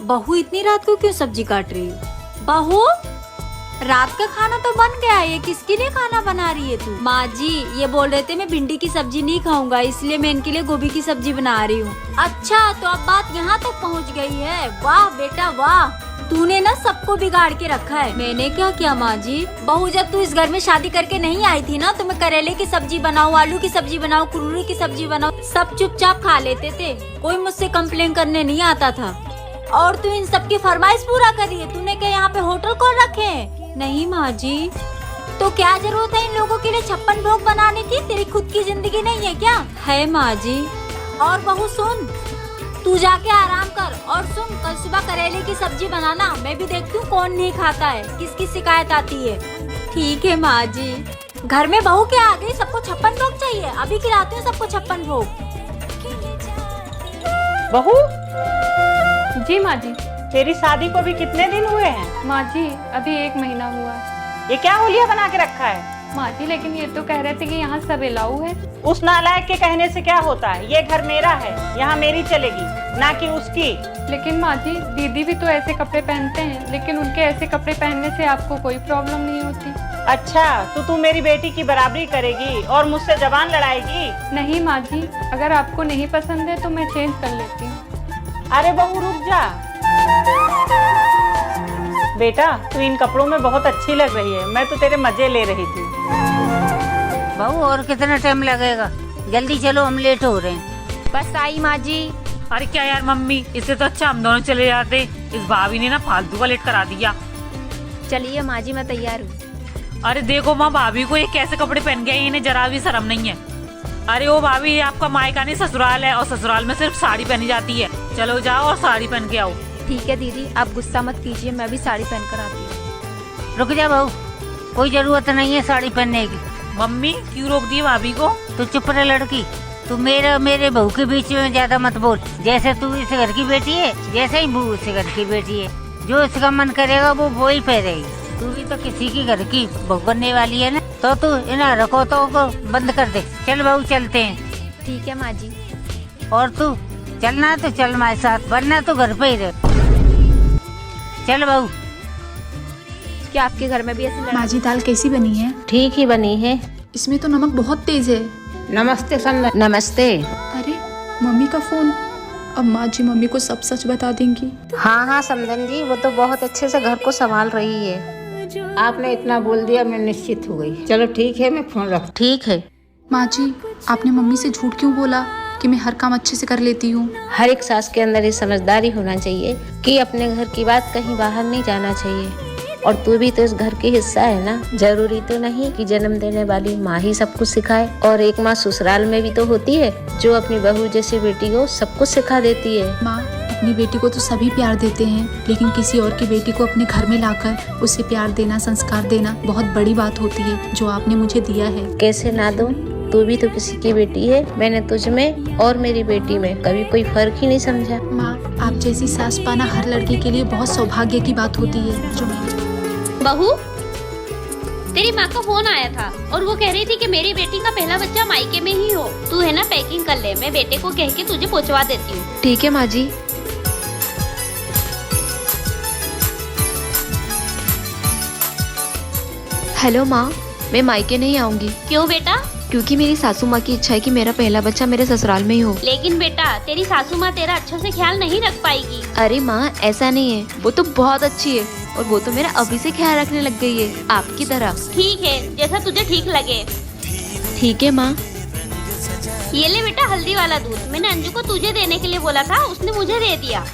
बहू इतनी रात को क्यों सब्जी काट रही है? बहू, रात का खाना तो बन गया है, ये किसके लिए खाना बना रही है तू? माँ जी ये बोल रहे थे मैं भिंडी की सब्जी नहीं खाऊंगा, इसलिए मैं इनके लिए गोभी की सब्जी बना रही हूँ। अच्छा तो अब बात यहाँ तक पहुँच गई है। वाह बेटा वाह, तूने ना सबको बिगाड़ के रखा है। मैंने क्या किया माँ जी? बहू जब तू इस घर में शादी करके नहीं आई थी ना, तो मैं करेले की सब्जी बनाऊँ, आलू की सब्जी बनाऊँ, कुरूरी की सब्जी बनाऊँ, सब चुपचाप खा लेते थे, कोई मुझसे कंप्लेन करने नहीं आता था। और तू इन सब की फरमाइश पूरा करी है। तूने क्या यहाँ पे होटल खोल रखे हैं? नहीं माँ जी। तो क्या जरूरत है इन लोगों के लिए 56 भोग बनाने की? तेरी खुद की जिंदगी नहीं है क्या? है माँ जी। और बहू सुन, तू जाके आराम कर, और सुन कल सुबह करेले की सब्जी बनाना, मैं भी देखती हूँ कौन नहीं खाता है, किसकी शिकायत आती है। ठीक है माँ जी। घर में बहू क्या आ गई, सबको 56 भोग चाहिए? अभी खिलाती हूँ सबको 56 भोग। बहू जी माँ जी। तेरी शादी को भी कितने दिन हुए हैं? माँ जी अभी 1 महीना हुआ है। ये क्या हुलिया बना के रखा है? माँ जी लेकिन ये तो कह रहे थे कि यहाँ सब अलाउ है। उस नालायक के कहने से क्या होता है? ये घर मेरा है, यहाँ मेरी चलेगी, ना कि उसकी। लेकिन माँ जी दीदी भी तो ऐसे कपड़े पहनते हैं, लेकिन उनके ऐसे कपड़े पहनने से आपको कोई प्रॉब्लम नहीं होती। अच्छा तो तू मेरी बेटी की बराबरी करेगी और मुझसे जबान लड़ाएगी? नहीं माँ जी, अगर आपको नहीं पसंद है तो मैं चेंज कर लेती हूँ। अरे बहू रुक जा। बेटा तू इन कपड़ों में बहुत अच्छी लग रही है, मैं तो तेरे मजे ले रही थी। बहू और कितना टाइम लगेगा? जल्दी चलो, हम लेट हो रहे हैं। बस आई माँ जी। अरे क्या यार मम्मी, इससे तो अच्छा हम दोनों चले जाते। इस भाभी ने ना फालतू का लेट करा दिया। चलिए माँ जी मैं तैयार हूँ। अरे देखो माँ, भाभी को ये कैसे कपड़े पहन गए, इन्हें जरा भी शर्म नहीं है। अरे ओ भाभी, ये आपका मायका नहीं ससुराल है, और ससुराल में सिर्फ साड़ी पहनी जाती है। चलो जाओ और साड़ी पहन के आओ। ठीक है दीदी, आप गुस्सा मत कीजिए, मैं भी साड़ी पहन कर आती हूँ। रुक जा बहू, कोई जरूरत नहीं है साड़ी पहनने की। मम्मी क्यों रोक दी भाभी को? तू चुप रह लड़की, तू मेरे बहू के बीच में ज्यादा मत बोल। जैसे तू इस घर की बेटी है, जैसे ही बहू इस घर की बेटी है। जो इसका मन करेगा वो ही पहनेगी। तू भी तो किसी की घर की बहू बनने वाली है ना, तो तू इन रखोतों को बंद कर दे। चल बहू चलते हैं। ठीक है माँ जी। और तू चलना तो चल हमारे साथ, वरना तो घर पे ही रह। चल बहू। क्या आपके घर में भी ऐसी लड़ाई? माँ जी दाल कैसी बनी है? ठीक ही बनी है। इसमें तो नमक बहुत तेज है। नमस्ते संदन। नमस्ते। अरे मम्मी का फोन। अब माँ जी मम्मी को सब सच बता देंगी। हाँ हाँ समदन जी, वो तो बहुत अच्छे से घर को संभाल रही है। आपने इतना बोल दिया, मैं निश्चित हो गई। चलो ठीक है, मैं फोन रख। ठीक है। माँ जी आपने मम्मी से झूठ क्यों बोला कि मैं हर काम अच्छे से कर लेती हूँ? हर एक सास के अंदर ये समझदारी होना चाहिए कि अपने घर की बात कहीं बाहर नहीं जाना चाहिए। और तू भी तो इस घर की हिस्सा है ना। जरूरी तो नहीं कि जन्म देने वाली माँ ही सब कुछ सिखाए, और एक माँ ससुराल में भी तो होती है जो अपनी बहू जैसी बेटी को सब कुछ सिखा देती है। माँ अपनी बेटी को तो सभी प्यार देते हैं, लेकिन किसी और की बेटी को अपने घर में लाकर उसे प्यार देना, संस्कार देना बहुत बड़ी बात होती है, जो आपने मुझे दिया है। कैसे ना दूं? तू भी तो किसी की बेटी है। मैंने तुझ में और मेरी बेटी में कभी कोई फर्क ही नहीं समझा। माँ आप जैसी सास पाना हर लड़की के लिए बहुत सौभाग्य की बात होती है। जो बहू, तेरी माँ का फोन आया था और वो कह रही थी कि मेरी बेटी का पहला बच्चा मायके में ही हो। तू है ना पैकिंग कर ले, मैं बेटे को कह के तुझे पहुँचवा देती हूँ। ठीक है माँ जी। हेलो माँ, मैं मायके नहीं आऊंगी। क्यों बेटा? क्योंकि मेरी सासू माँ की इच्छा है कि मेरा पहला बच्चा मेरे ससुराल में ही हो। लेकिन बेटा तेरी सासू माँ तेरा अच्छे से ख्याल नहीं रख पाएगी। अरे माँ ऐसा नहीं है, वो तो बहुत अच्छी है, और वो तो मेरा अभी से ख्याल रखने लग गई है, आपकी तरह। ठीक है, जैसा तुझे ठीक लगे। ठीक है माँ। ये ले बेटा हल्दी वाला दूध, मैंने अंजू को तुझे देने के लिए बोला था, उसने मुझे दे दिया।